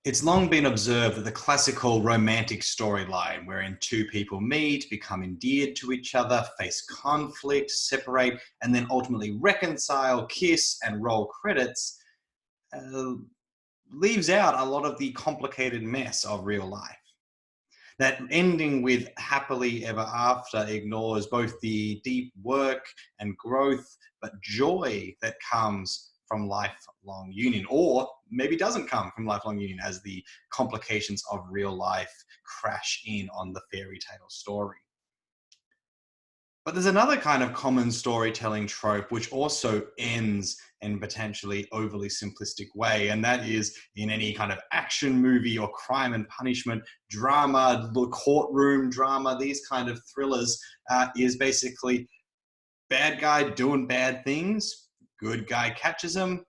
It's long been observed that the classical romantic storyline wherein two people meet, become endeared to each other, face conflict, separate, and then ultimately reconcile, kiss, and roll credits uh, leaves out a lot of the complicated mess of real life. That ending with happily ever after ignores both the deep work and growth, but joy that comes from lifelong union, or maybe doesn't come from lifelong union as the complications of real life crash in on the fairy tale story. But there's another kind of common storytelling trope which also ends in potentially overly simplistic way, and that is in any kind of action movie or crime and punishment drama, courtroom drama, these kind of thrillers, is basically bad guy doing bad things, good guy catches them,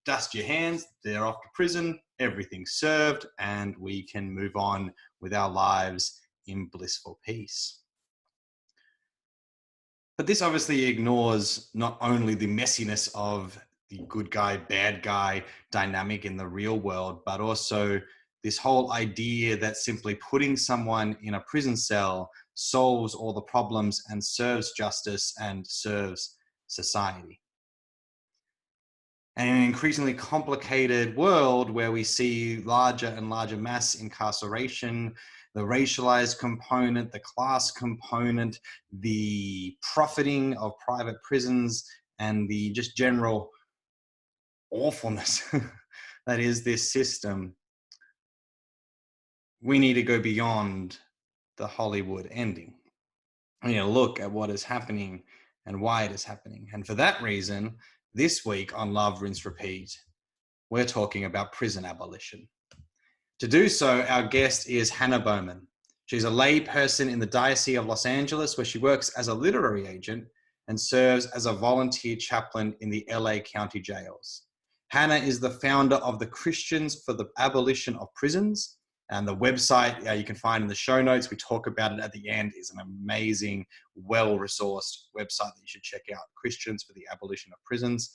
dust your hands, they're off to prison, everything's served, and we can move on with our lives in blissful peace. But this obviously ignores not only the messiness of the good guy, bad guy dynamic in the real world, but also this whole idea that simply putting someone in a prison cell solves all the problems and serves justice and serves society. And in an increasingly complicated world where we see larger and larger mass incarceration, the racialized component, the class component, the profiting of private prisons, and the just general awfulness that is this system, we need to go beyond the Hollywood ending. We need to look at what is happening and why it is happening. And for that reason, this week on Love, Rinse, Repeat, we're talking about prison abolition. To do so, our guest is Hannah Bowman. She's a layperson in the Diocese of Los Angeles, where she works as a literary agent and serves as a volunteer chaplain in the LA County jails. Hannah is the founder of the Christians for the Abolition of Prisons, and the website you can find in the show notes. We talk about it at the end. Is an amazing, well-resourced website that you should check out, Christians for the Abolition of Prisons.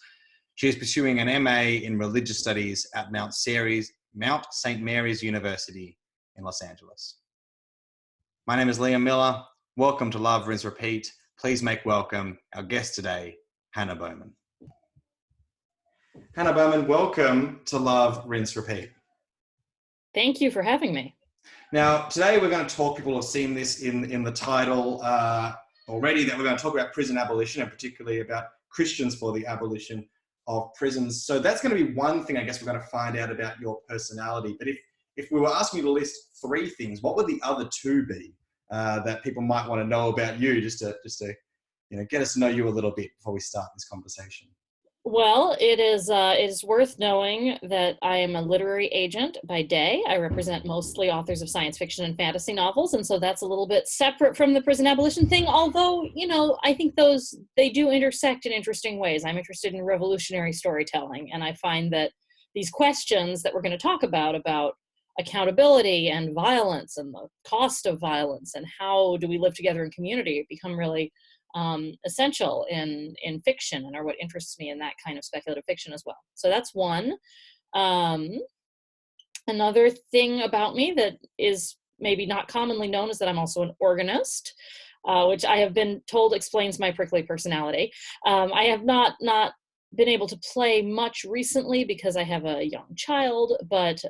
She is pursuing an MA in Religious Studies at Mount St. Mary's University in Los Angeles. My name is Liam Miller. Welcome to Love, Rinse, Repeat. Please make welcome our guest today, Hannah Bowman. Hannah Bowman, welcome to Love, Rinse, Repeat. Thank you for having me. Now, today we're going to talk, people have seen this in the title already, that we're going to talk about prison abolition, and particularly about Christians for the Abolition of Prisons. So that's going to be one thing I guess we're going to find out about your personality. But if we were asking you to list three things, what would the other two be that people might want to know about you, just to get us to know you a little bit before we start this conversation? Well, it is worth knowing that I am a literary agent by day. I represent mostly authors of science fiction and fantasy novels, and so that's a little bit separate from the prison abolition thing, although, I think they do intersect in interesting ways. I'm interested in revolutionary storytelling, and I find that these questions that we're going to talk about accountability and violence and the cost of violence and how do we live together in community become really essential in fiction, and are what interests me in that kind of speculative fiction as well. So that's one. Another thing about me that is maybe not commonly known is that I'm also an organist, which I have been told explains my prickly personality. I have not been able to play much recently because I have a young child, but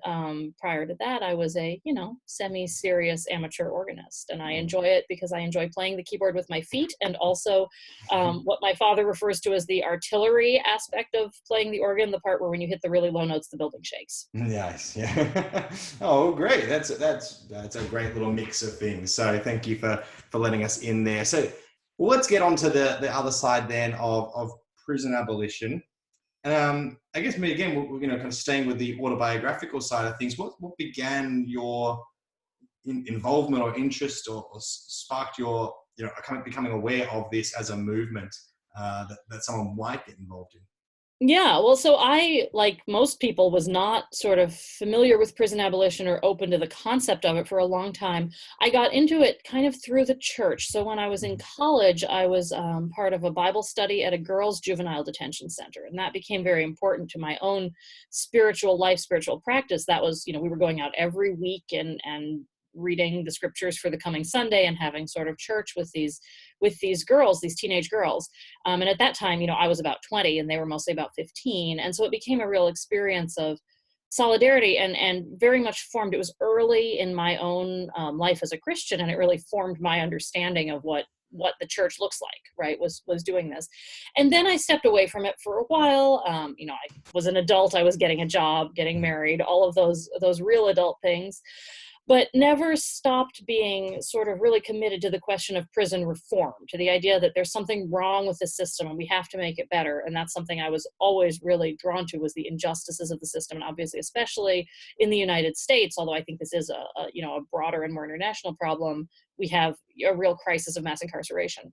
prior to that, I was a, semi-serious amateur organist, and I enjoy it because I enjoy playing the keyboard with my feet, and also what my father refers to as the artillery aspect of playing the organ, the part where when you hit the really low notes, the building shakes. Yes, yeah. Oh, great. That's a great little mix of things. So thank you for letting us in there. So let's get on to the other side then of prison abolition. I guess we're kind of staying with the autobiographical side of things. What began your involvement or interest, or sparked your kind of becoming aware of this as a movement that someone might get involved in? Yeah, well, so I, like most people, was not sort of familiar with prison abolition or open to the concept of it for a long time. I got into it kind of through the church. So when I was in college, I was part of a Bible study at a girls' juvenile detention center, and that became very important to my own spiritual life, spiritual practice. That was, we were going out every week and reading the scriptures for the coming Sunday and having sort of church with these girls, these teenage girls. And at that time, I was about 20 and they were mostly about 15. And so it became a real experience of solidarity and very much formed. It was early in my own life as a Christian, and it really formed my understanding of what the church looks like, right, was doing this. And then I stepped away from it for a while. I was an adult, I was getting a job, getting married, all of those real adult things, but never stopped being sort of really committed to the question of prison reform, to the idea that there's something wrong with the system and we have to make it better. And that's something I was always really drawn to, was the injustices of the system. And obviously, especially in the United States, although I think this is a broader and more international problem, we have a real crisis of mass incarceration.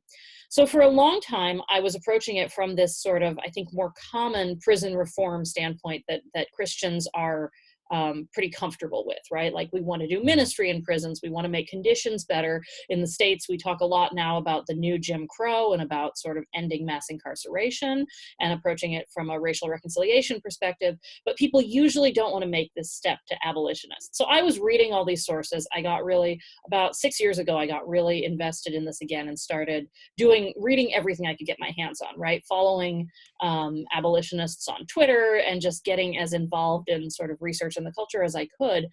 So for a long time, I was approaching it from this sort of, I think, more common prison reform standpoint that Christians are pretty comfortable with, right? Like, we want to do ministry in prisons. We want to make conditions better. In the States, we talk a lot now about the new Jim Crow and about sort of ending mass incarceration and approaching it from a racial reconciliation perspective. But people usually don't want to make this step to abolitionists. So I was reading all these sources. About 6 years ago, I got really invested in this again and started reading everything I could get my hands on, right? Following abolitionists on Twitter and just getting as involved in sort of research in the culture as I could.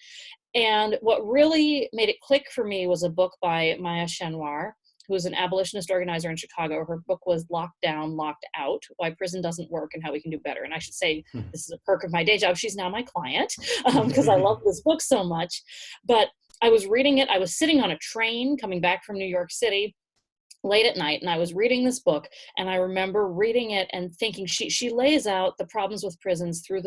And what really made it click for me was a book by Maya Chenwar, who is an abolitionist organizer in Chicago. Her book was Locked Down, Locked Out: Why Prison Doesn't Work and How We Can Do Better. And I should say, this is a perk of my day job. She's now my client because I love this book so much. But I was reading it. I was sitting on a train coming back from New York City late at night, and I was reading this book, and I remember reading it and thinking, she lays out the problems with prisons through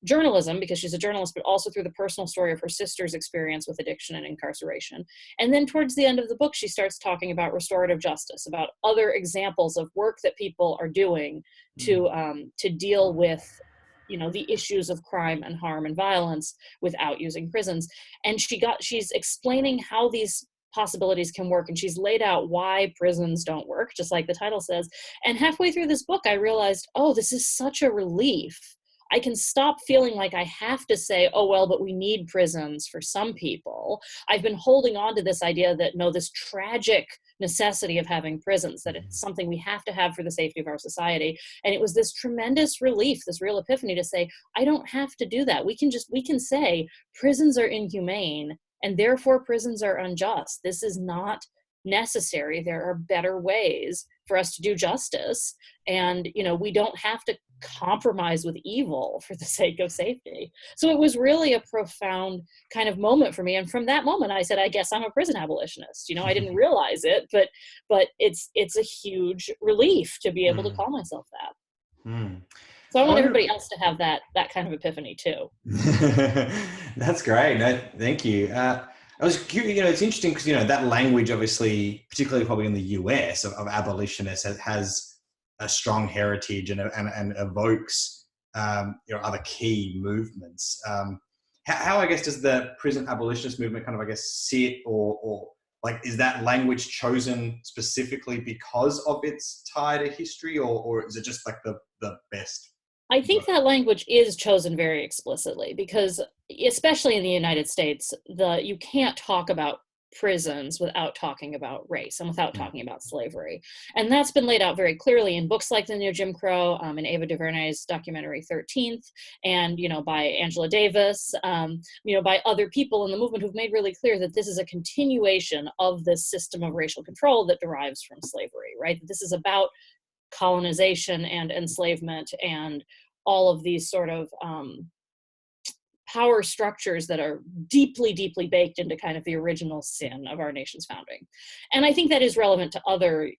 journalism, because she's a journalist, but also through the personal story of her sister's experience with addiction and incarceration. And then towards the end of the book, she starts talking about restorative justice, about other examples of work that people are doing to deal with the issues of crime and harm and violence without using prisons. And she's explaining how these possibilities can work, and she's laid out why prisons don't work, just like the title says. And halfway through this book, I realized, oh, this is such a relief. I can stop feeling like I have to say, oh, well, but we need prisons for some people. I've been holding on to this idea that, no, this tragic necessity of having prisons, that it's something we have to have for the safety of our society. And it was this tremendous relief, this real epiphany to say, I don't have to do that. We can say prisons are inhumane, and therefore prisons are unjust. This is not necessary. There are better ways for us to do justice. And, we don't have to compromise with evil for the sake of safety. So it was really a profound kind of moment for me. And from that moment, I said, I guess I'm a prison abolitionist. I didn't realize it, but it's a huge relief to be able to call myself that. So I want everybody else to have that kind of epiphany too. That's great. No, thank you. I was curious, it's interesting because, that language, obviously, particularly probably in the US of abolitionists has a strong heritage and evokes, other key movements. How, I guess, does the prison abolitionist movement kind of, I guess, sit or like, is that language chosen specifically because of its tie to history, or is it just like the best? I think that language is chosen very explicitly because, especially in the United States, you can't talk about prisons without talking about race and without talking about slavery. And that's been laid out very clearly in books like The New Jim Crow, in Ava DuVernay's documentary 13th, and, by Angela Davis, by other people in the movement who've made really clear that this is a continuation of this system of racial control that derives from slavery, right? This is about colonization and enslavement and all of these sort of power structures that are deeply, deeply baked into kind of the original sin of our nation's founding. And I think that is relevant to other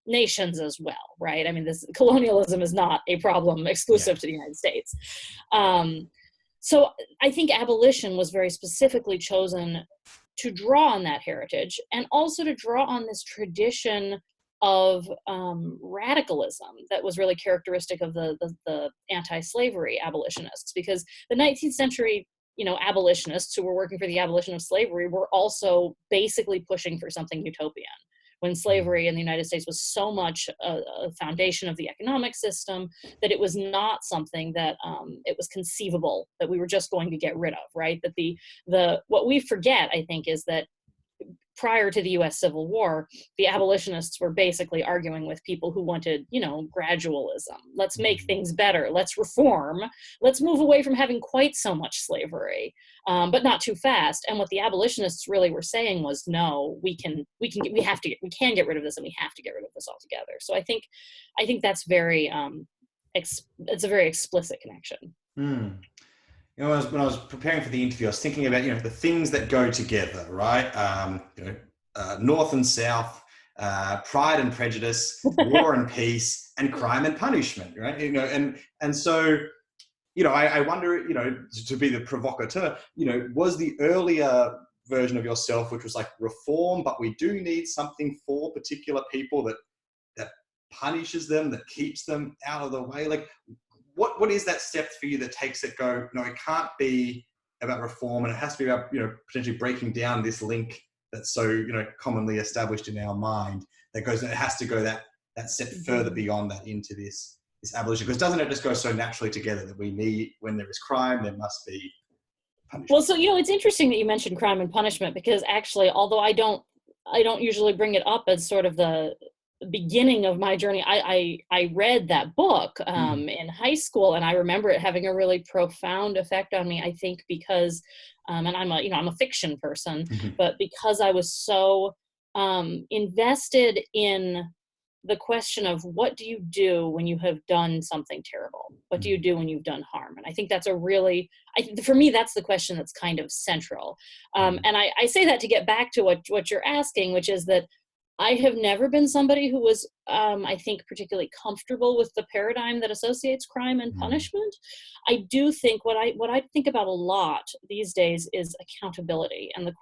nations as well, right? I mean, this colonialism is not a problem exclusive to the United States. So I think abolition was very specifically chosen to draw on that heritage and also to draw on this tradition of radicalism that was really characteristic of the anti-slavery abolitionists, because the 19th century, abolitionists who were working for the abolition of slavery were also basically pushing for something utopian, when slavery in the United States was so much a foundation of the economic system that it was not something that it was conceivable that we were just going to get rid of, right? That the what we forget, I think, is that prior to the US Civil War, the abolitionists were basically arguing with people who wanted, gradualism. Let's make things better. Let's reform. Let's move away from having quite so much slavery, but not too fast. And what the abolitionists really were saying was, no, we can get rid of this, and we have to get rid of this altogether. So I think that's very, it's a very explicit connection. Mm. When I was preparing for the interview, I was thinking about, the things that go together, right? North and South, Pride and Prejudice, War and Peace, and Crime and Punishment, right? And so, I wonder, to be the provocateur, was the earlier version of yourself, which was like reform, but we do need something for particular people that punishes them, that keeps them out of the way, like, what is that step for you that takes it go, no, it can't be about reform, and it has to be about, potentially breaking down this link that's so, commonly established in our mind, it has to go that step further beyond that into this abolition? Because doesn't it just go so naturally together that we need, when there is crime, there must be punishment? Well, so, it's interesting that you mentioned crime and punishment, because actually, although I don't usually bring it up as sort of the beginning of my journey, I read that book in high school, and I remember it having a really profound effect on me, I think because and I'm a fiction person, but because I was so invested in the question of what do you do when you have done something terrible? What do you do when you've done harm? And I think that's for me, that's the question that's kind of central. And I say that to get back to what you're asking, which is that I have never been somebody who was, I think, particularly comfortable with the paradigm that associates crime and punishment. I do think what I think about a lot these days is accountability, and the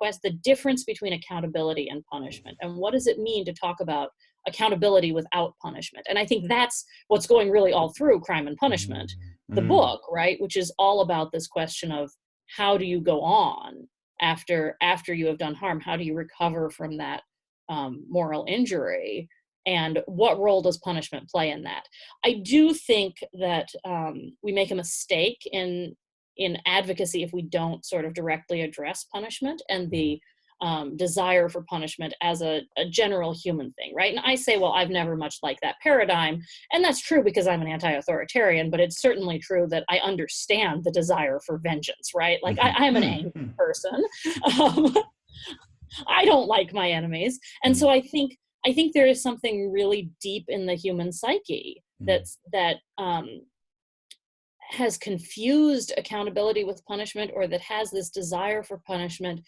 difference between accountability and punishment, and what does it mean to talk about accountability without punishment. And I think that's what's going really all through Crime and Punishment, the book, right, which is all about this question of how do you go on after you have done harm? How do you recover from that moral injury, and what role does punishment play in that? I do think that we make a mistake in advocacy if we don't sort of directly address punishment and the desire for punishment as a general human thing, right? And I say, well, I've never much liked that paradigm, and that's true because I'm an anti-authoritarian, but it's certainly true that I understand the desire for vengeance, right? Like I'm an angry person. I don't like my enemies. And so I think there is something really deep in the human psyche that has confused accountability with punishment, or that has this desire for punishment,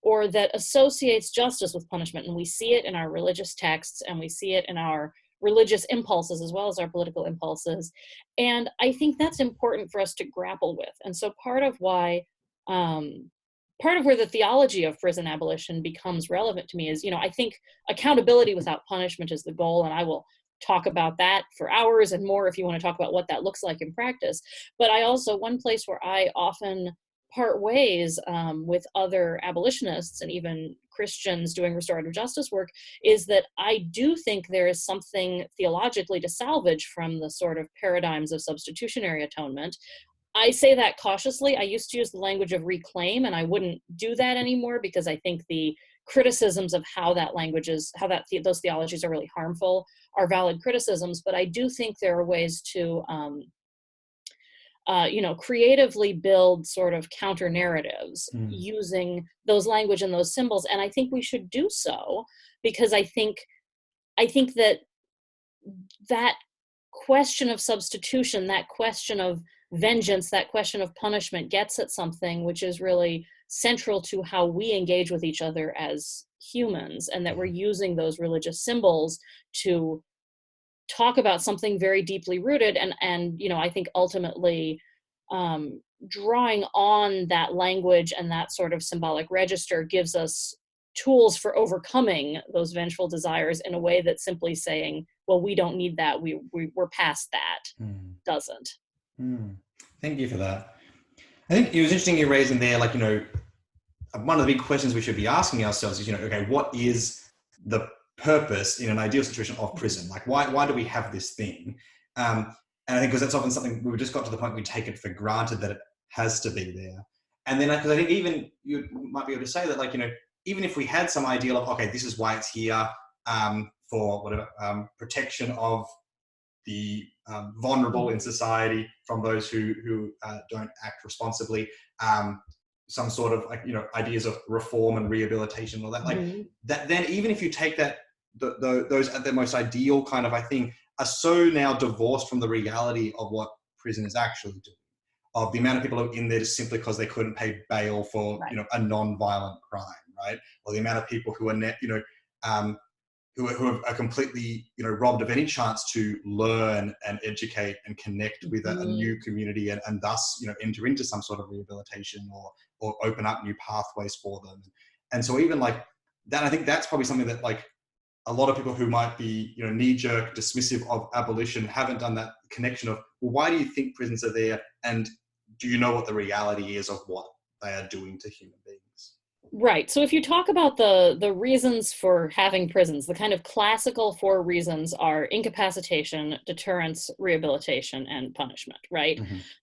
or that associates justice with punishment. And we see it in our religious texts, and we see it in our religious impulses as well as our political impulses. And I think that's important for us to grapple with. And so part of where the theology of prison abolition becomes relevant to me is, I think accountability without punishment is the goal, and I will talk about that for hours and more if you want to talk about what that looks like in practice. But one place where I often part ways with other abolitionists and even Christians doing restorative justice work is that I do think there is something theologically to salvage from the sort of paradigms of substitutionary atonement. I say that cautiously. I used to use the language of reclaim, and I wouldn't do that anymore because I think the criticisms of how those theologies are really harmful are valid criticisms. But I do think there are ways to, creatively build sort of counter narratives using those language and those symbols. And I think we should do so because I think that question of substitution, that question of vengeance, that question of punishment gets at something which is really central to how we engage with each other as humans, and that we're using those religious symbols to talk about something very deeply rooted. And I think ultimately drawing on that language and that sort of symbolic register gives us tools for overcoming those vengeful desires in a way that simply saying, well, we don't need that, we're past that, doesn't. Thank you for that. I think it was interesting you raising there, like, one of the big questions we should be asking ourselves is, okay, what is the purpose in an ideal situation of prison? Like, why do we have this thing? And I think because that's often something we just got to the point we take it for granted that it has to be there. And then, because I think even you might be able to say that, like, even if we had some ideal of, okay, this is why it's here, for whatever, protection of the vulnerable in society from those who don't act responsibly, some sort of, like, ideas of reform and rehabilitation, all that, like that. Then even if you take that, those at their most ideal kind of, I think, are so now divorced from the reality of what prison is actually doing, of the amount of people who are in there just simply because they couldn't pay bail for a non-violent crime, right? Or the amount of people who are who are completely robbed of any chance to learn and educate and connect with a new community, and thus enter into some sort of rehabilitation or open up new pathways for them. And so even like that, I think that's probably something that, like, a lot of people who might be knee-jerk dismissive of abolition haven't done that connection of, well, why do you think prisons are there, and do you know what the reality is of what they are doing to human beings? Right. So if you talk about the reasons for having prisons, the kind of classical 4 reasons are incapacitation, deterrence, rehabilitation, and punishment, right?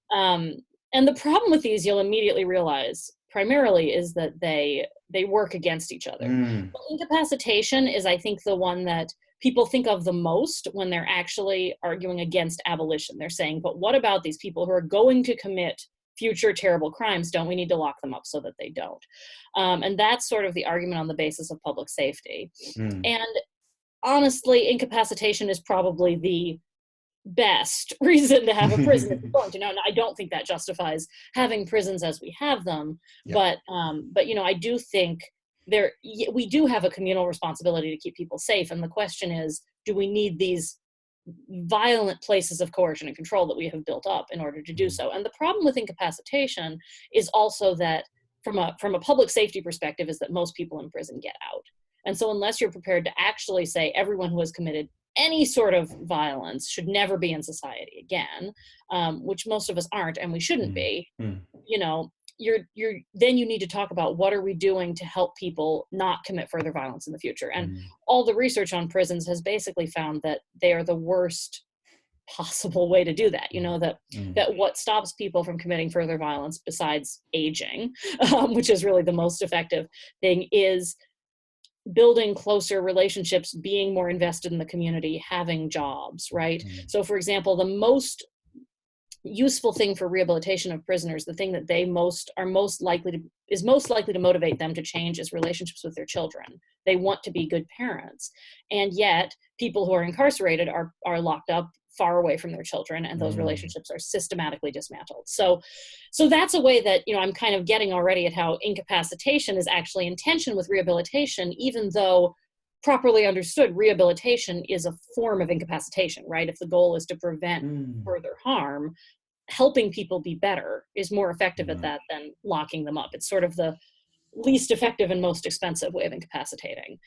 And the problem with these, you'll immediately realize, primarily, is that they work against each other. Incapacitation is, I think, the one that people think of the most when they're actually arguing against abolition. They're saying, but what about these people who are going to commit future terrible crimes? Don't we need to lock them up so that they don't? And that's sort of the argument on the basis of public safety. And honestly, incapacitation is probably the best reason to have a prison if you're going to. Now, I don't think that justifies having prisons as we have them, but I do think we do have a communal responsibility to keep people safe. And the question is, do we need these violent places of coercion and control that we have built up in order to do so? And the problem with incapacitation is also that from a public safety perspective is that most people in prison get out. And so unless you're prepared to actually say everyone who has committed any sort of violence should never be in society again, which most of us aren't, and we shouldn't be, then you need to talk about what are we doing to help people not commit further violence in the future. And all the research on prisons has basically found that they are the worst possible way to do that. That what stops people from committing further violence, besides aging, which is really the most effective thing, is building closer relationships, being more invested in the community, having jobs, right? So for example, the most useful thing for rehabilitation of prisoners, the thing that they most likely to motivate them to change, is relationships with their children. They want to be good parents. And yet people who are incarcerated are locked up far away from their children, and those relationships are systematically dismantled. So that's a way that, I'm kind of getting already at how incapacitation is actually in tension with rehabilitation, even though properly understood, rehabilitation is a form of incapacitation, right? If the goal is to prevent further harm, helping people be better is more effective at that than locking them up. It's sort of the least effective and most expensive way of incapacitating.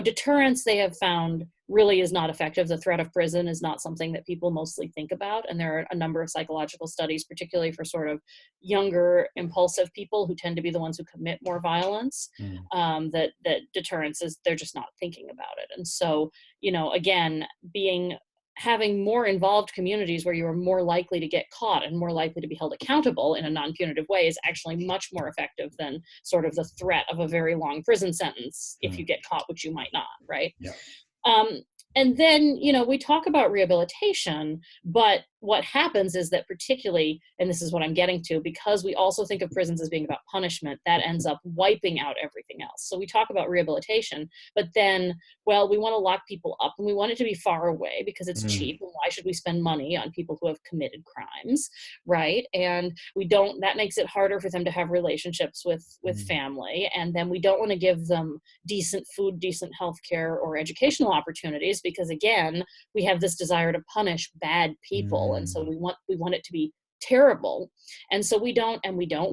Deterrence, they have found, really is not effective. The threat of prison is not something that people mostly think about. And there are a number of psychological studies, particularly for sort of younger, impulsive people who tend to be the ones who commit more violence, that deterrence is, they're just not thinking about it. And so, again, having more involved communities where you are more likely to get caught and more likely to be held accountable in a non-punitive way is actually much more effective than sort of the threat of a very long prison sentence if you get caught, which you might not, right? Yeah. And then, we talk about rehabilitation, but what happens is that particularly, and this is what I'm getting to, because we also think of prisons as being about punishment, that ends up wiping out everything else. So we talk about rehabilitation, but then, well, we want to lock people up and we want it to be far away because it's cheap. And why should we spend money on people who have committed crimes, right? And that makes it harder for them to have relationships with family. And then we don't want to give them decent food, decent healthcare, or educational opportunities because, again, we have this desire to punish bad people. And so we want it to be terrible. And so we don't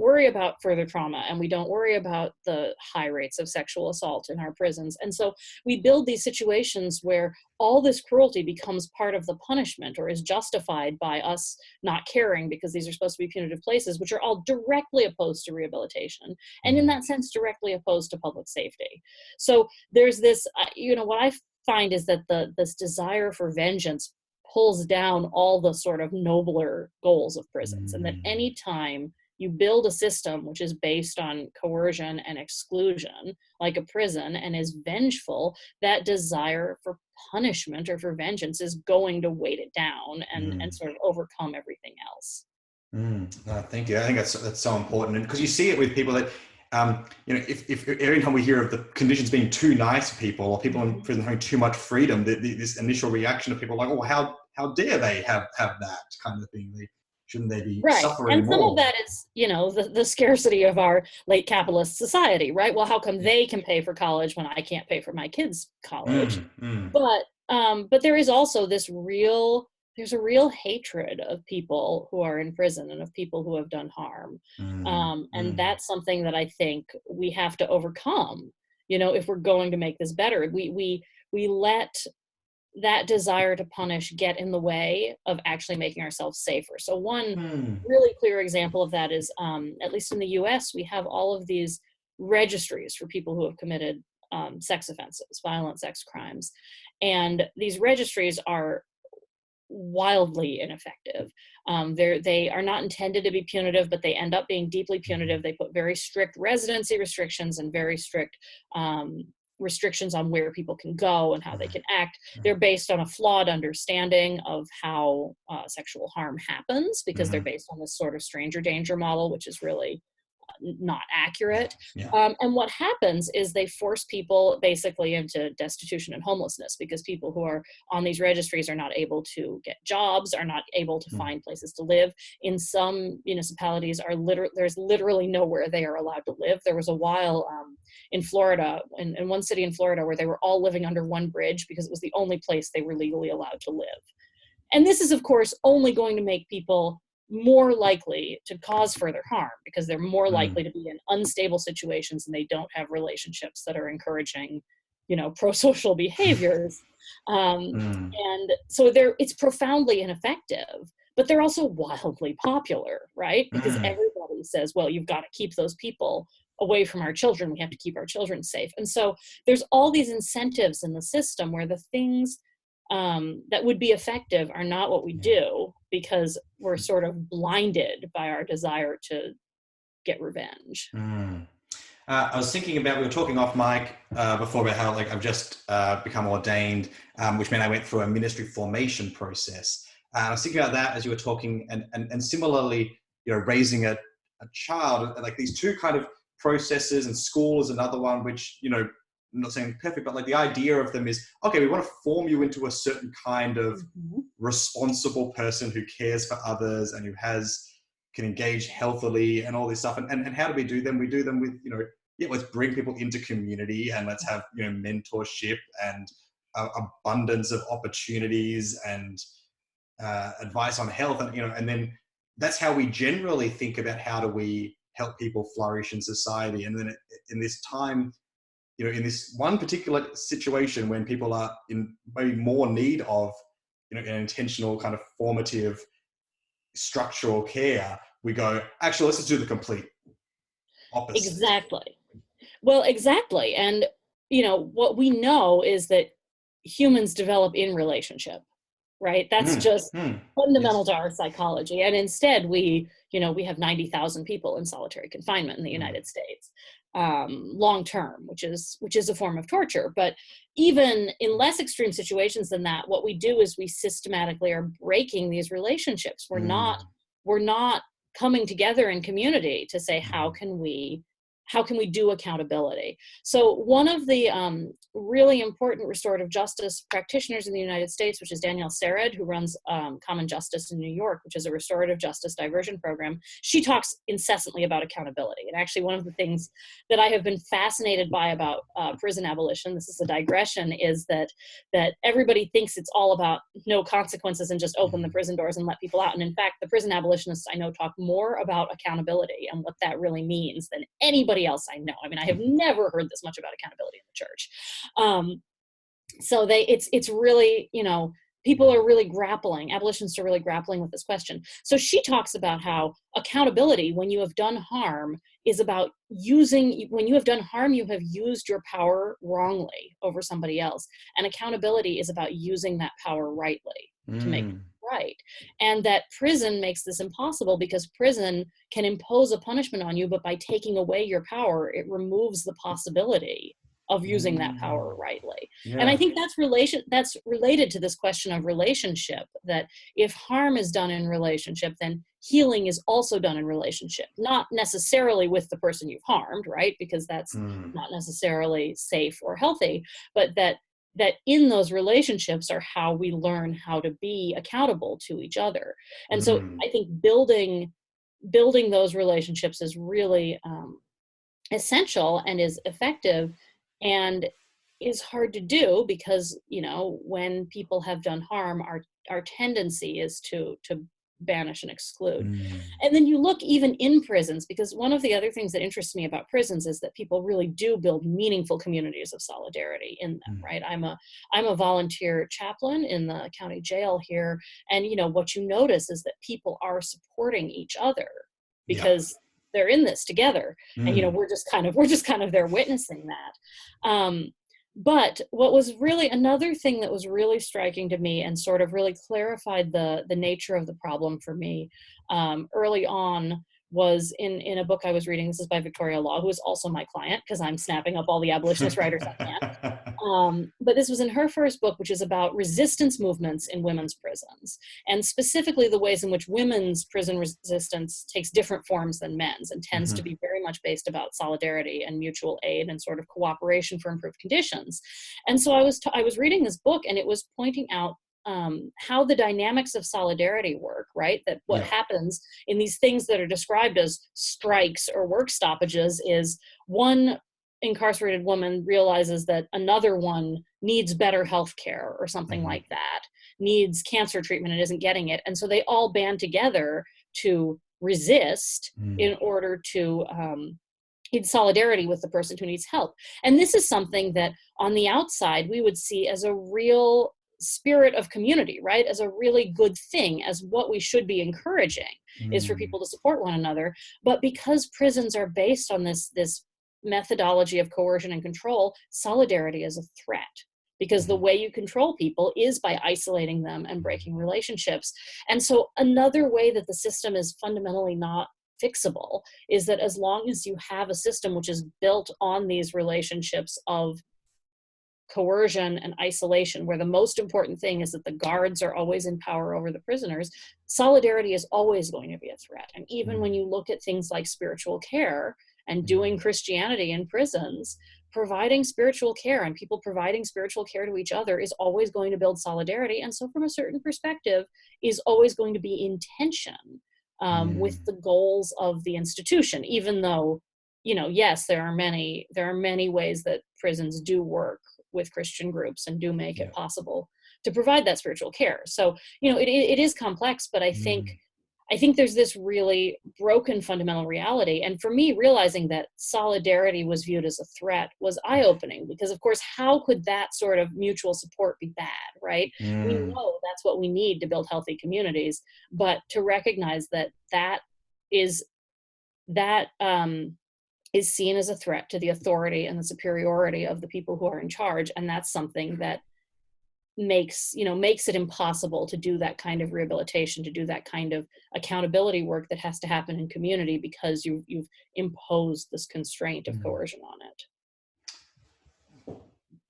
worry about further trauma, and we don't worry about the high rates of sexual assault in our prisons. And so we build these situations where all this cruelty becomes part of the punishment, or is justified by us not caring, because these are supposed to be punitive places, which are all directly opposed to rehabilitation, and in that sense directly opposed to public safety. So there's this, what I find is that this desire for vengeance pulls down all the sort of nobler goals of prisons, and that any time you build a system which is based on coercion and exclusion, like a prison, and is vengeful, that desire for punishment or for vengeance is going to weight it down and sort of overcome everything else. No, thank you. I think that's so important, and because you see it with people that, if every time we hear of the conditions being too nice for people, or people in prison having too much freedom, this initial reaction of people like, oh, how dare they have that kind of thing? Shouldn't they be suffering and some more? of that is, the scarcity of our late capitalist society, right? Well, how come they can pay for college when I can't pay for my kids' college? But there is also there's a real hatred of people who are in prison and of people who have done harm. And that's something that I think we have to overcome, if we're going to make this better. We let that desire to punish get in the way of actually making ourselves safer. So one really clear example of that is, at least in the US, we have all of these registries for people who have committed sex offenses, violent sex crimes. And these registries are wildly ineffective. They are not intended to be punitive, but they end up being deeply punitive. They put very strict residency restrictions and very strict restrictions on where people can go and how they can act. They're based on a flawed understanding of how sexual harm happens, because they're based on this sort of stranger danger model, which is really not accurate. And what happens is they force people basically into destitution and homelessness, because people who are on these registries are not able to get jobs, are not able to find places to live. In some municipalities there's literally nowhere they are allowed to live. There was a while in Florida, in one city in Florida, where they were all living under one bridge because it was the only place they were legally allowed to live. And this is, of course, only going to make people more likely to cause further harm, because they're more likely to be in unstable situations and they don't have relationships that are encouraging, pro-social behaviors. And so it's profoundly ineffective, but they're also wildly popular, right? Because everybody says, well, you've got to keep those people away from our children. We have to keep our children safe. And so there's all these incentives in the system where the things that would be effective are not what we do, because we're sort of blinded by our desire to get revenge. I was thinking about, we were talking off mic before about how I've just become ordained, which meant I went through a ministry formation process. I was thinking about that as you were talking, and similarly, raising a child, like these two kind of processes, and school is another one, which, I'm not saying perfect, but the idea of them is, okay, we want to form you into a certain kind of responsible person who cares for others and who can engage healthily and all this stuff. And how do we do them? We do them with, let's bring people into community, and let's have, mentorship and abundance of opportunities and advice on health. And, and then that's how we generally think about how do we help people flourish in society. And then in this time, in this one particular situation when people are in maybe more need of, an intentional kind of formative structural care, we go, actually, let's just do the complete opposite. Exactly. Well, exactly. And, what we know is that humans develop in relationship, right? That's just fundamental to our psychology. And instead we have 90,000 people in solitary confinement in the United States, long term, which is a form of torture. But even in less extreme situations than that, what we do is we systematically are breaking these relationships. We're not coming together in community to say, how can we how can we do accountability? So one of the really important restorative justice practitioners in the United States, which is Danielle Sered, who runs Common Justice in New York, which is a restorative justice diversion program, she talks incessantly about accountability. And actually one of the things that I have been fascinated by about prison abolition, this is a digression, is that everybody thinks it's all about no consequences and just open the prison doors and let people out. And in fact, the prison abolitionists I know talk more about accountability and what that really means than anybody else I know. I mean, I have never heard this much about accountability in the church. So it's really, people are really grappling, abolitionists are really grappling with this question. So she talks about how accountability, when you have done harm, is about when you have done harm, you have used your power wrongly over somebody else. And accountability is about using that power rightly to make it right. And that prison makes this impossible because prison can impose a punishment on you, but by taking away your power, it removes the possibility of using that power rightly. Yeah. And I think that's related to this question of relationship, that if harm is done in relationship, then healing is also done in relationship, not necessarily with the person you've harmed, right? Because that's not necessarily safe or healthy, but that in those relationships are how we learn how to be accountable to each other. And so I think building those relationships is really essential and is effective, and is hard to do because, when people have done harm, our tendency is to banish and exclude. And then you look even in prisons, because one of the other things that interests me about prisons is that people really do build meaningful communities of solidarity in them, right? I'm a volunteer chaplain in the county jail here, and what you notice is that people are supporting each other because they're in this together, and we're just kind of there witnessing that. But what was really another thing that was really striking to me and sort of really clarified the nature of the problem for me early on was in a book I was reading. This is by Victoria Law, who is also my client because I'm snapping up all the abolitionist writers I can. But this was in her first book, which is about resistance movements in women's prisons, and specifically the ways in which women's prison resistance takes different forms than men's, and tends to be very much based about solidarity and mutual aid and sort of cooperation for improved conditions. And so I was reading this book, and it was pointing out how the dynamics of solidarity work, right? That what happens in these things that are described as strikes or work stoppages is one incarcerated woman realizes that another one needs better health care or something like that, needs cancer treatment and isn't getting it. And so they all band together to resist in order to in solidarity with the person who needs help. And this is something that on the outside we would see as a real spirit of community, right? As a really good thing, as what we should be encouraging is for people to support one another. But because prisons are based on this methodology of coercion and control, solidarity is a threat, because the way you control people is by isolating them and breaking relationships. And so another way that the system is fundamentally not fixable is that as long as you have a system which is built on these relationships of coercion and isolation, where the most important thing is that the guards are always in power over the prisoners, solidarity is always going to be a threat. And even when you look at things like spiritual care and doing Christianity in prisons, providing spiritual care and people providing spiritual care to each other is always going to build solidarity. And so from a certain perspective is always going to be in tension with the goals of the institution, even though, yes, there are many ways that prisons do work with Christian groups and do make it possible to provide that spiritual care. So, it is complex, but I think there's this really broken fundamental reality. And for me, realizing that solidarity was viewed as a threat was eye-opening, because of course, how could that sort of mutual support be bad, right? We know that's what we need to build healthy communities, but to recognize that is seen as a threat to the authority and the superiority of the people who are in charge. And that's something that makes it impossible to do that kind of rehabilitation, to do that kind of accountability work that has to happen in community, because you've imposed this constraint of coercion on it.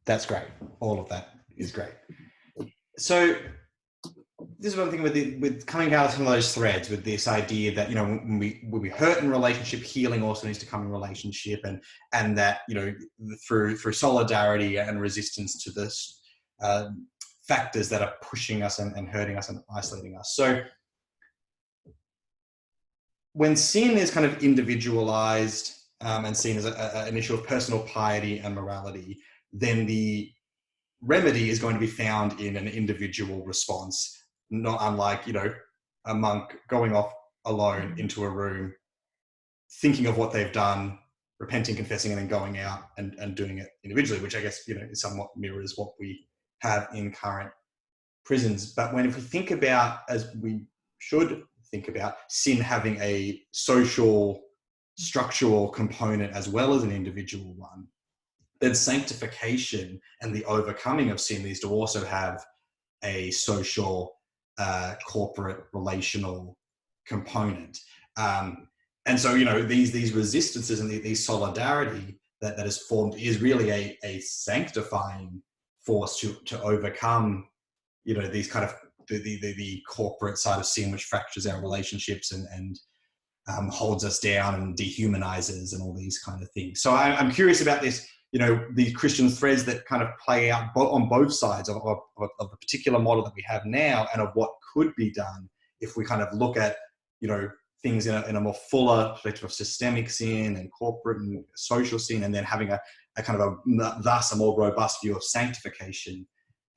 That's great. All of that is great. So this is what I'm thinking with coming out of some of those threads, with this idea that, when we hurt in relationship, healing also needs to come in relationship, and that, through solidarity and resistance to this factors that are pushing us and hurting us and isolating us. So when sin is kind of individualized and seen as an issue of personal piety and morality, then the remedy is going to be found in an individual response, not unlike, a monk going off alone into a room, thinking of what they've done, repenting, confessing, and then going out and doing it individually, which I guess, is somewhat mirrors what we have in current prisons. But if we think about, as we should think about, sin having a social, structural component as well as an individual one, then sanctification and the overcoming of sin needs to also have a social, corporate, relational component. And so, these resistances and these solidarity that is formed is really a sanctifying force to overcome, these kind of the corporate side of sin, which fractures our relationships and holds us down and dehumanizes and all these kind of things. So I'm curious about this, these Christian threads that kind of play out on both sides of the particular model that we have now, and of what could be done if we kind of look at, things in a more fuller perspective of systemic sin and corporate and social sin, and then having a kind of thus a more robust view of sanctification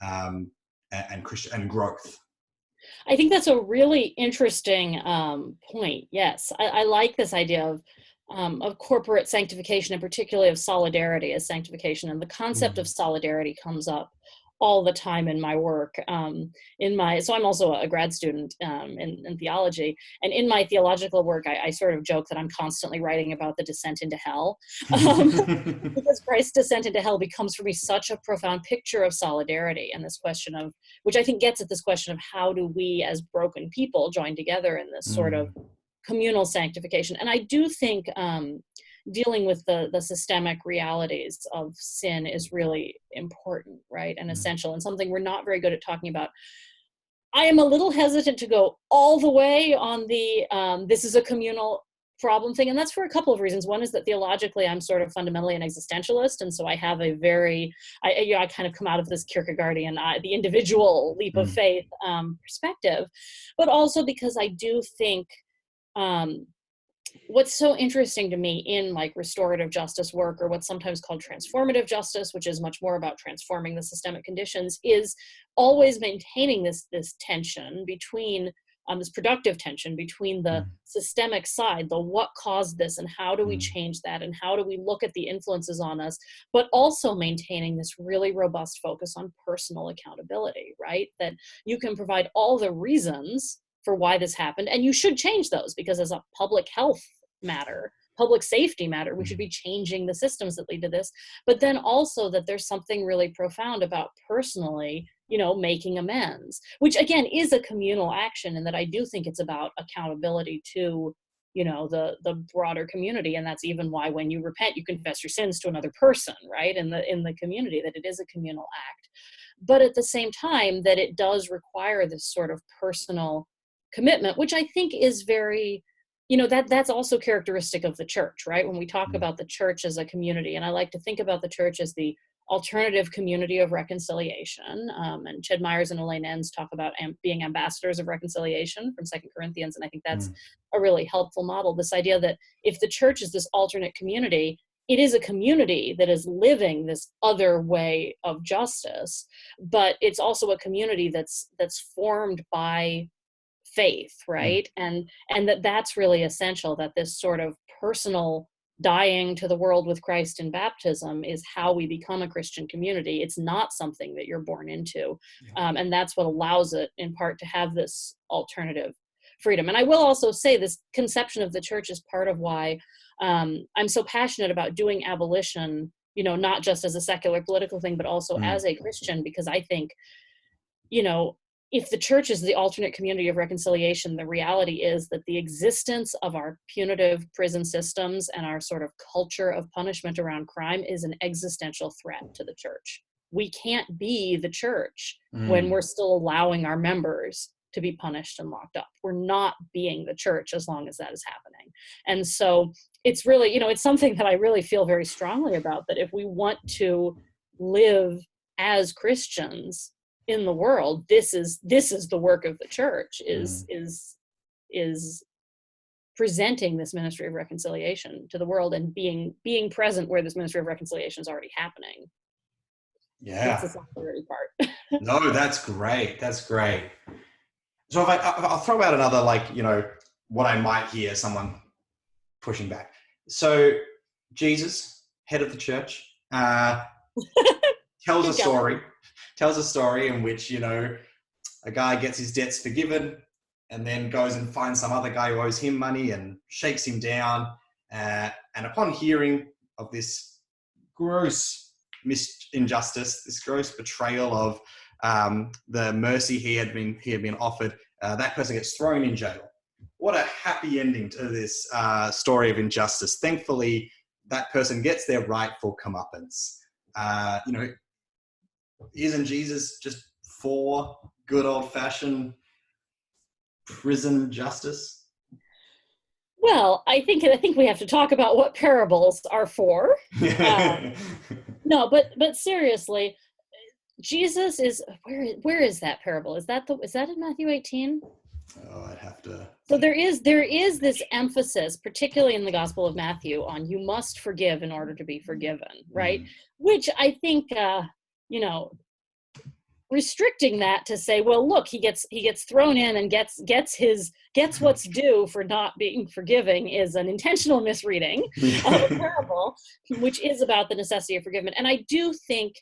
and Christian and growth. I think that's a really interesting point. Yes, I like this idea of corporate sanctification, and particularly of solidarity as sanctification. And the concept of solidarity comes up all the time in my work. So I'm also a grad student in theology, and in my theological work, I sort of joke that I'm constantly writing about the descent into hell, because Christ's descent into hell becomes for me such a profound picture of solidarity, and this question of, which I think gets at this question of how do we as broken people join together in this sort of communal sanctification. And I do think dealing with the systemic realities of sin is really important, right, and essential, and something we're not very good at talking about. I am a little hesitant to go all the way on the this is a communal problem thing, and that's for a couple of reasons. One is that theologically I'm sort of fundamentally an existentialist, and so I have a very, I kind of come out of this Kierkegaardian, the individual leap of faith perspective, but also because I do think what's so interesting to me in like restorative justice work, or what's sometimes called transformative justice, which is much more about transforming the systemic conditions, is always maintaining this tension between this productive tension between the systemic side, the what caused this and how do we change that, and how do we look at the influences on us, but also maintaining this really robust focus on personal accountability, right? That you can provide all the reasons for why this happened, and you should change those, because as a public health matter, public safety matter, we should be changing the systems that lead to this. But then also that there's something really profound about personally, making amends, which again is a communal action, and that I do think it's about accountability to, the broader community. And that's even why when you repent, you confess your sins to another person, right, in the community, that it is a communal act. But at the same time, that it does require this sort of personal commitment, which I think is very, that's also characteristic of the church, right? When we talk about the church as a community, and I like to think about the church as the alternative community of reconciliation. And Ched Myers and Elaine Enns talk about being ambassadors of reconciliation from 2 Corinthians, and I think that's a really helpful model. This idea that if the church is this alternate community, it is a community that is living this other way of justice, but it's also a community that's formed by faith, right? And that's really essential, that this sort of personal dying to the world with Christ in baptism is how we become a Christian community. It's not something that you're born into. And that's what allows it in part to have this alternative freedom. And I will also say this conception of the church is part of why I'm so passionate about doing abolition, not just as a secular political thing, but also as a Christian, because I think, if the church is the alternate community of reconciliation, the reality is that the existence of our punitive prison systems and our sort of culture of punishment around crime is an existential threat to the church. we can't be the church when we're still allowing our members to be punished and locked up. We're not being the church as long as that is happening. And so it's really, it's something that I really feel very strongly about, that if we want to live as Christians in the world, this is the work of the church, is presenting this ministry of reconciliation to the world and being present where this ministry of reconciliation is already happening. Yeah. That's the solidarity part. No, that's great. That's great. So I'll throw out another, what I might hear someone pushing back. So Jesus, head of the church, tells a story in which, a guy gets his debts forgiven and then goes and finds some other guy who owes him money and shakes him down. And upon hearing of this gross injustice, this gross betrayal of the mercy he had been offered, that person gets thrown in jail. What a happy ending to this story of injustice. Thankfully, that person gets their rightful comeuppance. Isn't Jesus just for good old-fashioned prison justice? Well, I think we have to talk about what parables are for. No, but seriously, Jesus is where is that parable? Is that in Matthew 18? Oh, I'd have to. So there is this emphasis, particularly in the Gospel of Matthew, on you must forgive in order to be forgiven, right? Which I think restricting that to say, well, look, he gets thrown in and gets what's due for not being forgiving is an intentional misreading of the parable, which is about the necessity of forgiveness. And I do think,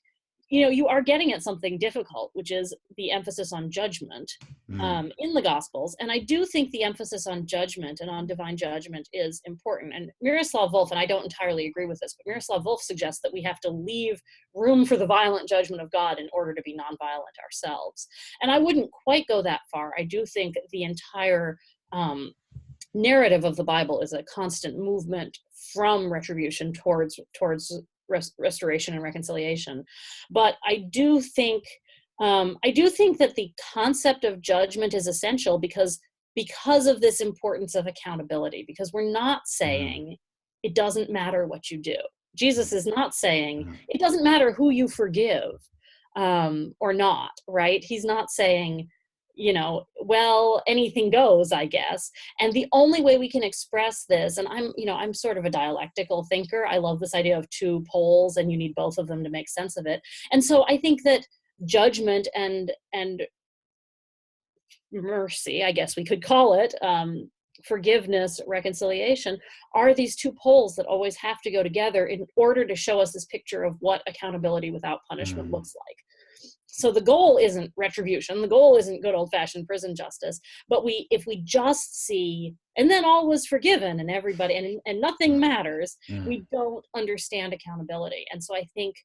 you are getting at something difficult, which is the emphasis on judgment in the Gospels. And I do think the emphasis on judgment and on divine judgment is important. And Miroslav Volf, and I don't entirely agree with this, but Miroslav Volf suggests that we have to leave room for the violent judgment of God in order to be nonviolent ourselves. And I wouldn't quite go that far. I do think the entire narrative of the Bible is a constant movement from retribution towards restoration and reconciliation. But I do think that the concept of judgment is essential because of this importance of accountability, because we're not saying it doesn't matter what you do. Jesus is not saying it doesn't matter who you forgive or not, right? He's not saying, well, anything goes, I guess. And the only way we can express this, and I'm sort of a dialectical thinker. I love this idea of two poles and you need both of them to make sense of it. And so I think that judgment and mercy, I guess we could call it, forgiveness, reconciliation, are these two poles that always have to go together in order to show us this picture of what accountability without punishment looks like. So the goal isn't retribution. The goal isn't good old-fashioned prison justice. But if we just see, and then all was forgiven and everybody, and nothing matters, we don't understand accountability. And so I think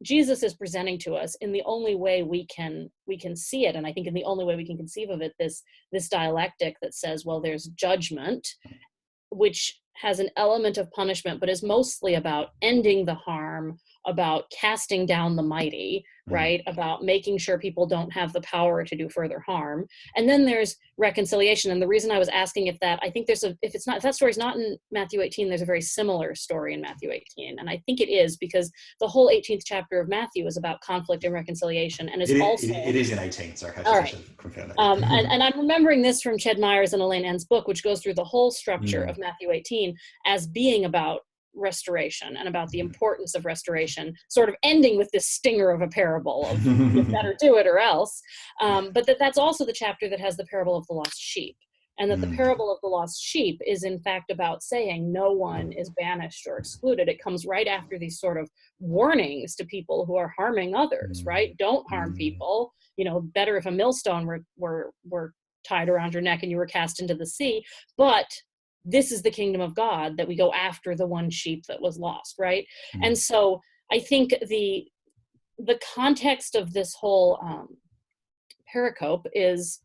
Jesus is presenting to us in the only way we can see it, and I think in the only way we can conceive of it, this dialectic that says, well, there's judgment, which has an element of punishment, but is mostly about ending the harm, about casting down the mighty, right? About making sure people don't have the power to do further harm. And then there's reconciliation. And the reason I was asking if that story's not in Matthew 18, there's a very similar story in Matthew 18. And I think it is because the whole 18th chapter of Matthew is about conflict and reconciliation. And it is in 18, sorry. I should confirm that. And I'm remembering this from Ched Myers and Elaine N's book, which goes through the whole structure of Matthew 18 as being about restoration and about the importance of restoration, sort of ending with this stinger of a parable of you better do it or else. But that's also the chapter that has the parable of the lost sheep. And that the parable of the lost sheep is in fact about saying no one is banished or excluded. It comes right after these sort of warnings to people who are harming others, right? Don't harm people. Better if a millstone were tied around your neck and you were cast into the sea. But this is the kingdom of God, that we go after the one sheep that was lost, right? And so I think the context of this whole pericope is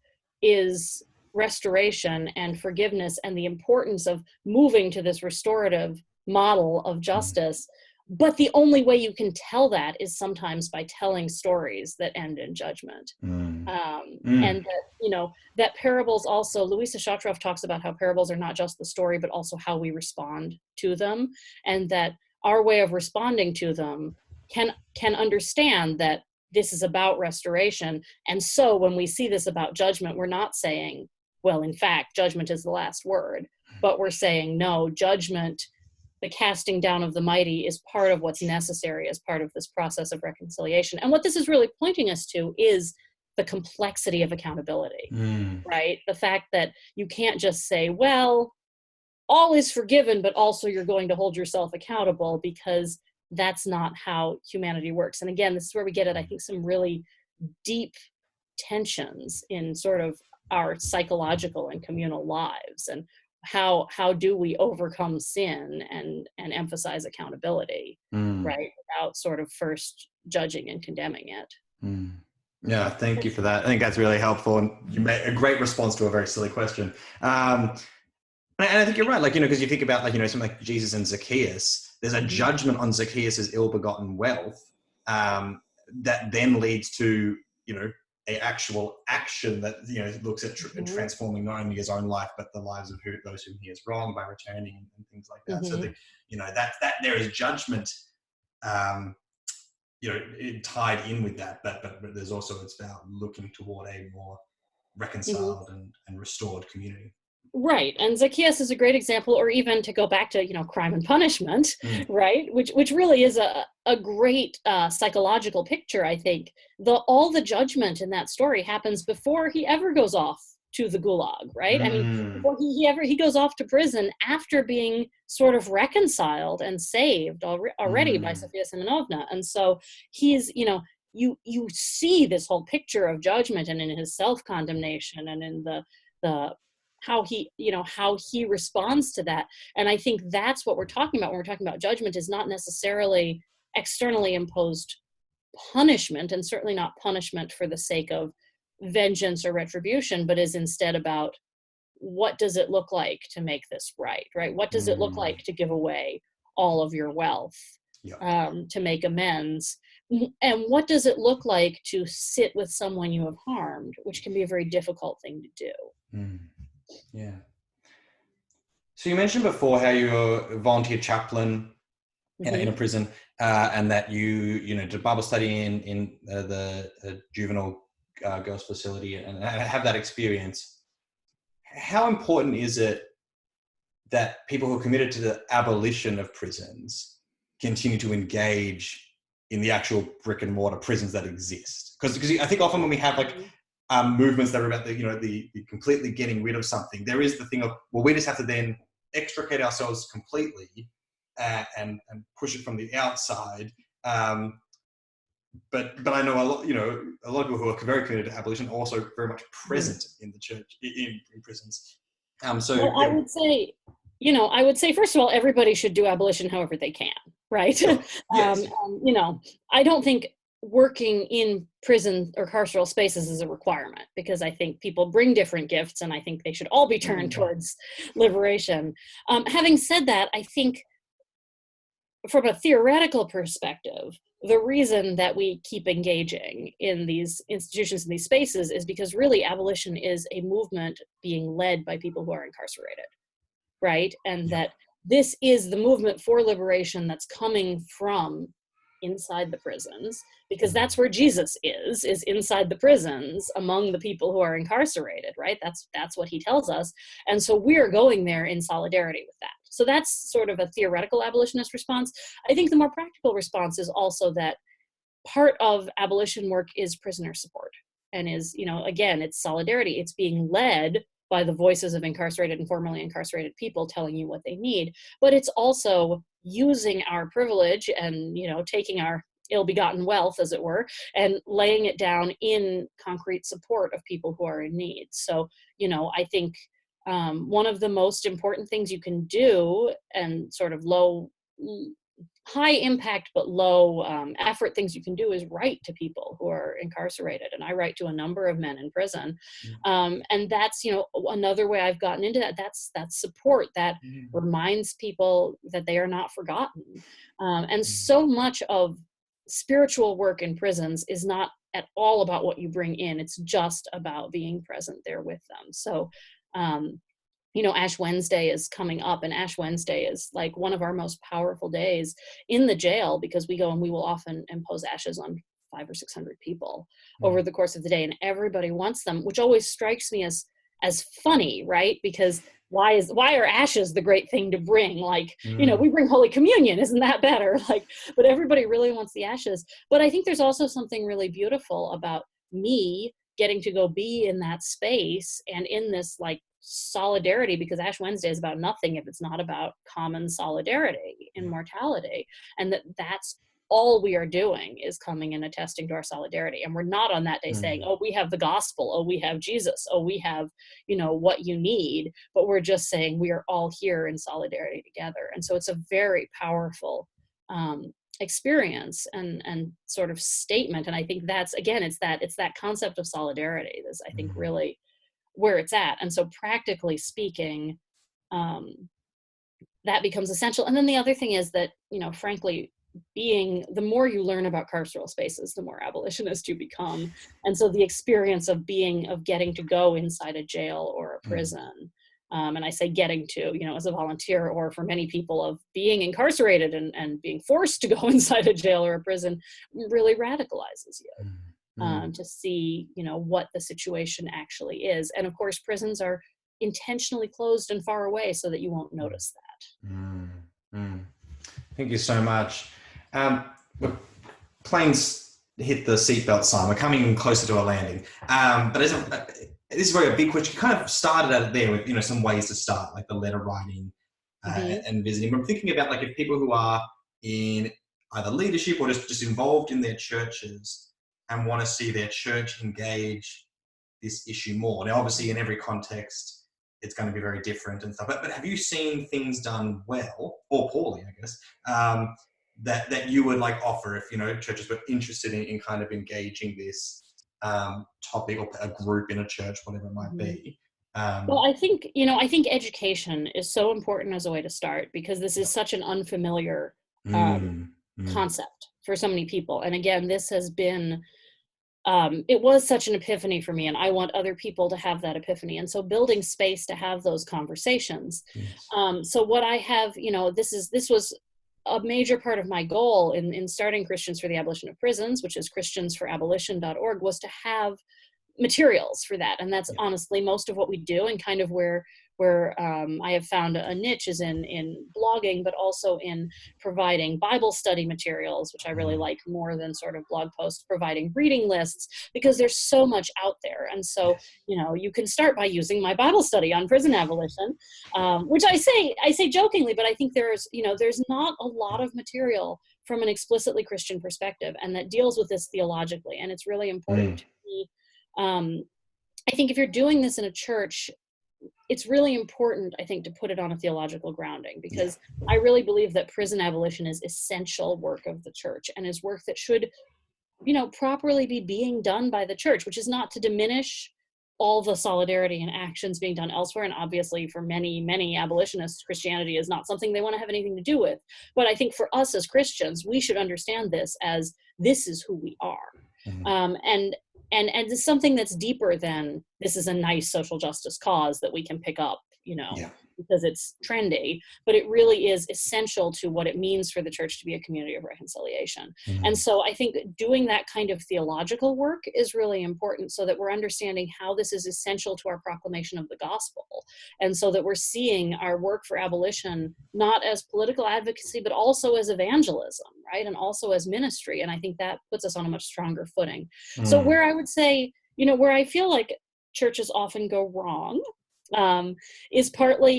restoration and forgiveness and the importance of moving to this restorative model of justice But the only way you can tell that is sometimes by telling stories that end in judgment. And that, that parables also, Louisa Shatroff talks about how parables are not just the story, but also how we respond to them, and that our way of responding to them can understand that this is about restoration. And so when we see this about judgment, we're not saying, well, in fact, judgment is the last word, but we're saying, no, judgment, the casting down of the mighty, is part of what's necessary as part of this process of reconciliation. And what this is really pointing us to is the complexity of accountability, right? The fact that you can't just say, well, all is forgiven, but also you're going to hold yourself accountable, because that's not how humanity works. And again, this is where we get at, I think, some really deep tensions in sort of our psychological and communal lives, and how do we overcome sin and emphasize accountability, right, without sort of first judging and condemning it. Yeah, thank you for that. I think that's really helpful, and you made a great response to a very silly question. And I think you're right, because you think about, something like Jesus and Zacchaeus, there's a judgment on Zacchaeus's ill-begotten wealth that then leads to, a actual action that, looks at transforming not only his own life, but the lives of those whom he has wronged by returning and things like that. So, that there is judgment, tied in with that, but there's also, it's about looking toward a more reconciled and restored community. Right. And Zacchaeus is a great example, or even to go back to, Crime and Punishment, right? Which really is a great psychological picture, I think. All the judgment in that story happens before he ever goes off to the gulag, right? I mean, before he goes off to prison after being sort of reconciled and saved already by Sofia Simonovna. And so he's, you see this whole picture of judgment, and in his self-condemnation, and in the how he responds to that. And I think that's what we're talking about when we're talking about judgment, is not necessarily externally imposed punishment, and certainly not punishment for the sake of vengeance or retribution, but is instead about, what does it look like to make this right? What does it look like to give away all of your wealth, to make amends? And what does it look like to sit with someone you have harmed, which can be a very difficult thing to do. Yeah. So you mentioned before how you're a volunteer chaplain in a prison, and that you did Bible study in the juvenile girls facility, and have that experience. How important is it that people who are committed to the abolition of prisons continue to engage in the actual brick and mortar prisons that exist? Because I think often when we have movements that are about the completely getting rid of something, there is the thing of, well, we just have to then extricate ourselves completely and push it from the outside. But I know a lot of people who are very committed to abolition are also very much present in the church, in prisons. Well, I would say, first of all, everybody should do abolition however they can, right? Sure. Yes. I don't think working in prison or carceral spaces is a requirement, because I think people bring different gifts, and I think they should all be turned towards liberation. Having said that, I think from a theoretical perspective, the reason that we keep engaging in these institutions, in these spaces, is because really abolition is a movement being led by people who are incarcerated, right? And that this is the movement for liberation that's coming from inside the prisons, because that's where Jesus is inside the prisons among the people who are incarcerated, right? That's what he tells us. And so we're going there in solidarity with that. So that's sort of a theoretical abolitionist response. I think the more practical response is also that part of abolition work is prisoner support, and is, again, it's solidarity. It's being led by the voices of incarcerated and formerly incarcerated people telling you what they need. But it's also using our privilege and, taking our ill-begotten wealth, as it were, and laying it down in concrete support of people who are in need. So, I think one of the most important things you can do, and sort of high impact but low effort things you can do is write to people who are incarcerated. And I write to a number of men in prison. And that's, another way I've gotten into that. That's support that reminds people that they are not forgotten. And so much of spiritual work in prisons is not at all about what you bring in. It's just about being present there with them. So, Ash Wednesday is coming up, and Ash Wednesday is like one of our most powerful days in the jail, because we go and we will often impose ashes on 500 or 600 people over the course of the day, and everybody wants them, which always strikes me as funny, right? Because why are ashes the great thing to bring? Like, we bring Holy Communion, isn't that better? Like, but everybody really wants the ashes. But I think there's also something really beautiful about me getting to go be in that space and in this like solidarity, because Ash Wednesday is about nothing if it's not about common solidarity in mortality, and that's all we are doing is coming and attesting to our solidarity. And we're not on that day saying, oh, we have the gospel, oh, we have Jesus, oh, we have, what you need, but we're just saying we are all here in solidarity together. And so it's a very powerful experience and sort of statement. And I think that's, again, it's that concept of solidarity that's, I think, really where it's at. And so practically speaking, that becomes essential. And then the other thing is that, frankly, the more you learn about carceral spaces, the more abolitionist you become. And so the experience of getting to go inside a jail or a prison, and I say getting to, as a volunteer, or for many people of being incarcerated and being forced to go inside a jail or a prison, really radicalizes you. To see, what the situation actually is. And of course, prisons are intentionally closed and far away so that you won't notice that. Thank you so much. Planes hit the seatbelt sign. We're coming closer to a landing. But this is very a big question. You kind of started at it there with, some ways to start, like the letter writing and visiting. But I'm thinking about like if people who are in either leadership or just involved in their churches and want to see their church engage this issue more. Now, obviously, in every context, it's going to be very different and stuff. But have you seen things done well or poorly, I guess, that you would like offer if, churches were interested in kind of engaging this topic, or a group in a church, whatever it might be? Well, I think education is so important as a way to start, because this is such an unfamiliar concept for so many people. And again, this has been, it was such an epiphany for me, and I want other people to have that epiphany. And so building space to have those conversations. Yes. So what I have, this was a major part of my goal in starting Christians for the Abolition of Prisons, which is christiansforabolition.org, was to have materials for that. And that's honestly most of what we do, and kind of where I have found a niche is in blogging, but also in providing Bible study materials, which I really like more than sort of blog posts, providing reading lists, because there's so much out there. And so, you can start by using my Bible study on prison abolition, which I say jokingly, but I think there's not a lot of material from an explicitly Christian perspective, and that deals with this theologically. And it's really important to me. I think if you're doing this in a church, it's really important, I think, to put it on a theological grounding, because I really believe that prison abolition is essential work of the church, and is work that should, properly be being done by the church, which is not to diminish all the solidarity and actions being done elsewhere. And obviously for many, many abolitionists, Christianity is not something they want to have anything to do with. But I think for us as Christians, we should understand this as this is who we are. And it's something that's deeper than this is a nice social justice cause that we can pick up, because it's trendy, but it really is essential to what it means for the church to be a community of reconciliation. And so I think doing that kind of theological work is really important, so that we're understanding how this is essential to our proclamation of the gospel. And so that we're seeing our work for abolition not as political advocacy, but also as evangelism, right? And also as ministry. And I think that puts us on a much stronger footing. So where I would say, where I feel like churches often go wrong is partly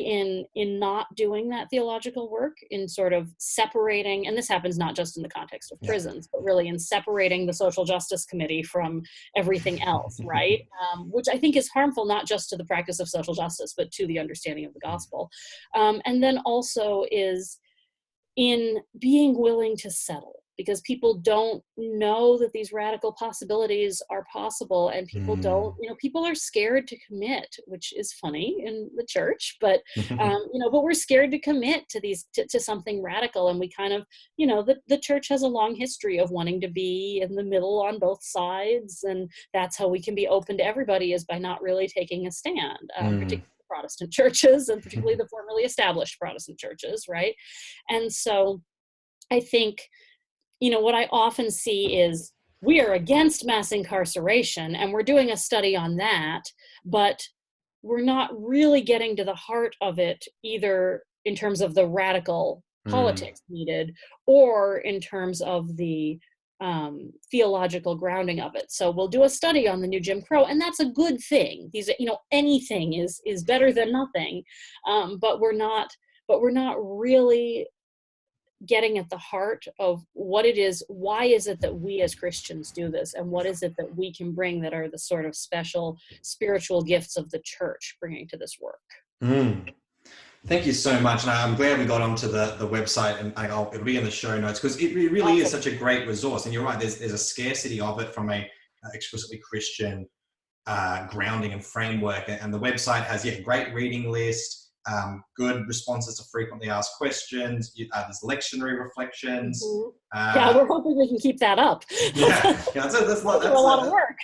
in not doing that theological work, in sort of separating, and this happens not just in the context of prisons, but really in separating the social justice committee from everything else, right? Which I think is harmful, not just to the practice of social justice, but to the understanding of the gospel. And then also is in being willing to settle, because people don't know that these radical possibilities are possible, and people don't, people are scared to commit, which is funny in the church, but but we're scared to commit to these to something radical, and we kind of, the church has a long history of wanting to be in the middle on both sides, and that's how we can be open to everybody, is by not really taking a stand, particularly Protestant churches, and particularly the formerly established Protestant churches, right? And so I think, what I often see is, we are against mass incarceration and we're doing a study on that, but we're not really getting to the heart of it, either in terms of the radical politics needed, or in terms of the theological grounding of it. So we'll do a study on the new Jim Crow, and that's a good thing. These, anything is better than nothing, but we're not really getting at the heart of what it is. Why is it that we as Christians do this, and what is it that we can bring that are the sort of special spiritual gifts of the church bringing to this work? Thank you so much, and I'm glad we got onto the website, and it'll be in the show notes, because it really is such a great resource. And you're right, there's a scarcity of it from a explicitly Christian grounding and framework, and the website has a great reading list, good responses to frequently asked questions. There's lectionary reflections. We're hoping we can keep that up. That's a lot of work.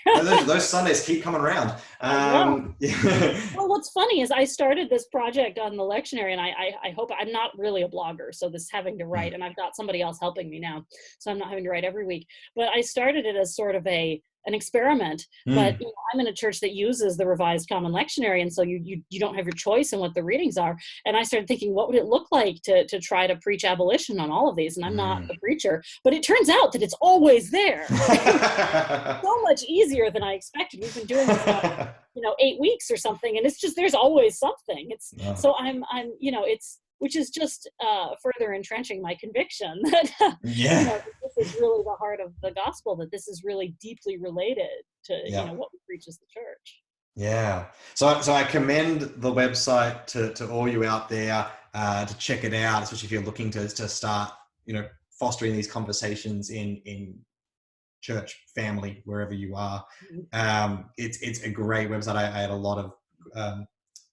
those Sundays keep coming around. Well, what's funny is I started this project on the lectionary, and I hope, I'm not really a blogger, so this having to write, and I've got somebody else helping me now, so I'm not having to write every week. But I started it as sort of an experiment, but I'm in a church that uses the Revised Common Lectionary, and so you don't have your choice in what the readings are. And I started thinking, what would it look like to try to preach abolition on all of these? And I'm not a preacher, but it turns out that it's always there. So much easier than I expected. We've been doing this now, 8 weeks or something, and it's just, there's always something. So I'm which is just further entrenching my conviction that this is really the heart of the gospel, that this is really deeply related to what we preach as the church. Yeah. So I commend the website to all you out there to check it out, especially if you're looking to start fostering these conversations in church family, wherever you are. It's a great website. I had a lot of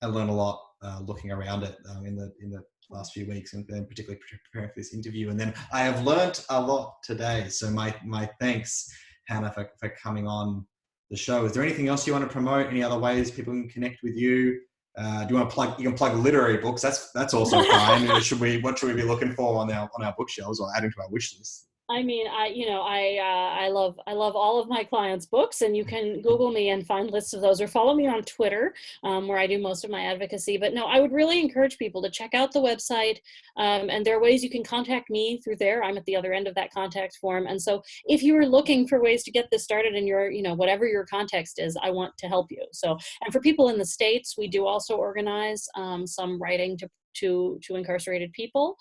I learned a lot looking around it in the last few weeks, and particularly preparing for this interview. And then I have learnt a lot today. So my thanks, Hannah, for coming on the show. Is there anything else you want to promote? Any other ways people can connect with you? Do you want to plug? You can plug literary books. That's also fine. What should we be looking for on our bookshelves, or adding to our wish list? I mean, I love all of my clients' books, and you can Google me and find lists of those, or follow me on Twitter, where I do most of my advocacy. But no, I would really encourage people to check out the website, and there are ways you can contact me through there. I'm at the other end of that contact form. And so if you are looking for ways to get this started in your, whatever your context is, I want to help you. So, and for people in the States, we do also organize some writing to incarcerated people,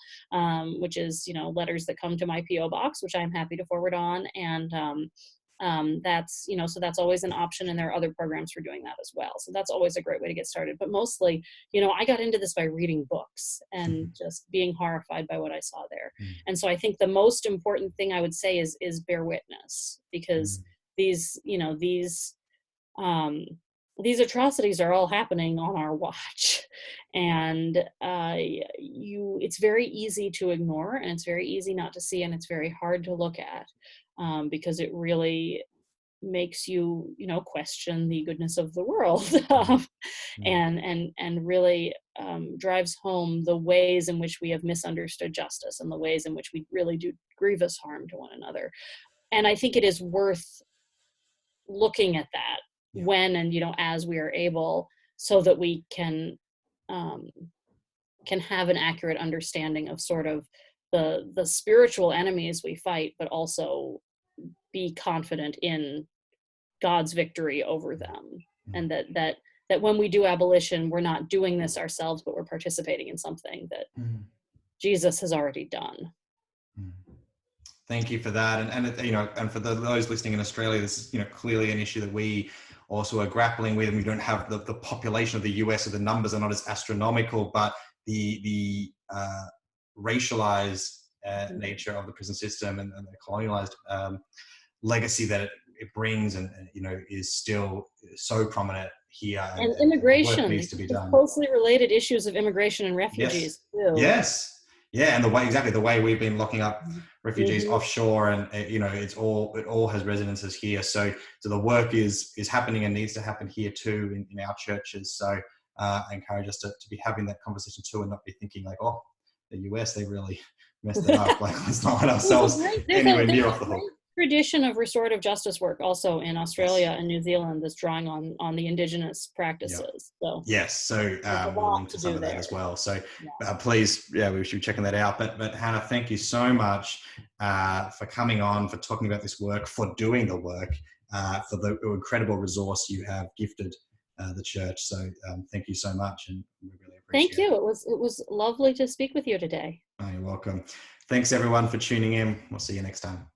which is, letters that come to my PO box, which I'm happy to forward on. And that's, so that's always an option. And there are other programs for doing that as well. So that's always a great way to get started. But mostly, I got into this by reading books and just being horrified by what I saw there. And so I think the most important thing I would say is bear witness, because these atrocities are all happening on our watch, and it's very easy to ignore, and it's very easy not to see, and it's very hard to look at, because it really makes you, question the goodness of the world, and really drives home the ways in which we have misunderstood justice, and the ways in which we really do grievous harm to one another. And I think it is worth looking at that when and as we are able, so that we can have an accurate understanding of sort of the spiritual enemies we fight, but also be confident in God's victory over them, and that when we do abolition, we're not doing this ourselves, but we're participating in something that Jesus has already done. Thank you for that, and for those listening in Australia, this is clearly an issue that we also are grappling with, and we don't have the population of the US, so the numbers are not as astronomical, but the racialized nature of the prison system and the colonialized legacy that it brings, and is still so prominent here. And and immigration, work needs to be done. closely related issues of immigration and refugees too. Yes. Yeah, and the way we've been locking up refugees offshore, and it all has resonances here. So the work is happening and needs to happen here too in our churches. So I encourage us to be having that conversation too, and not be thinking like, oh, the US, they really messed it up. Like, let's not let ourselves anywhere near off the hook. Tradition of restorative justice work also in Australia and New Zealand that's drawing on the indigenous practices. So we'll link to some of that as well. So please, we should be checking that out. But Hannah, thank you so much for coming on, for talking about this work, for doing the work, for the incredible resource you have gifted the church. So thank you so much, and we really appreciate it. Thank you. It was lovely to speak with you today. Oh, you're welcome. Thanks everyone for tuning in. We'll see you next time.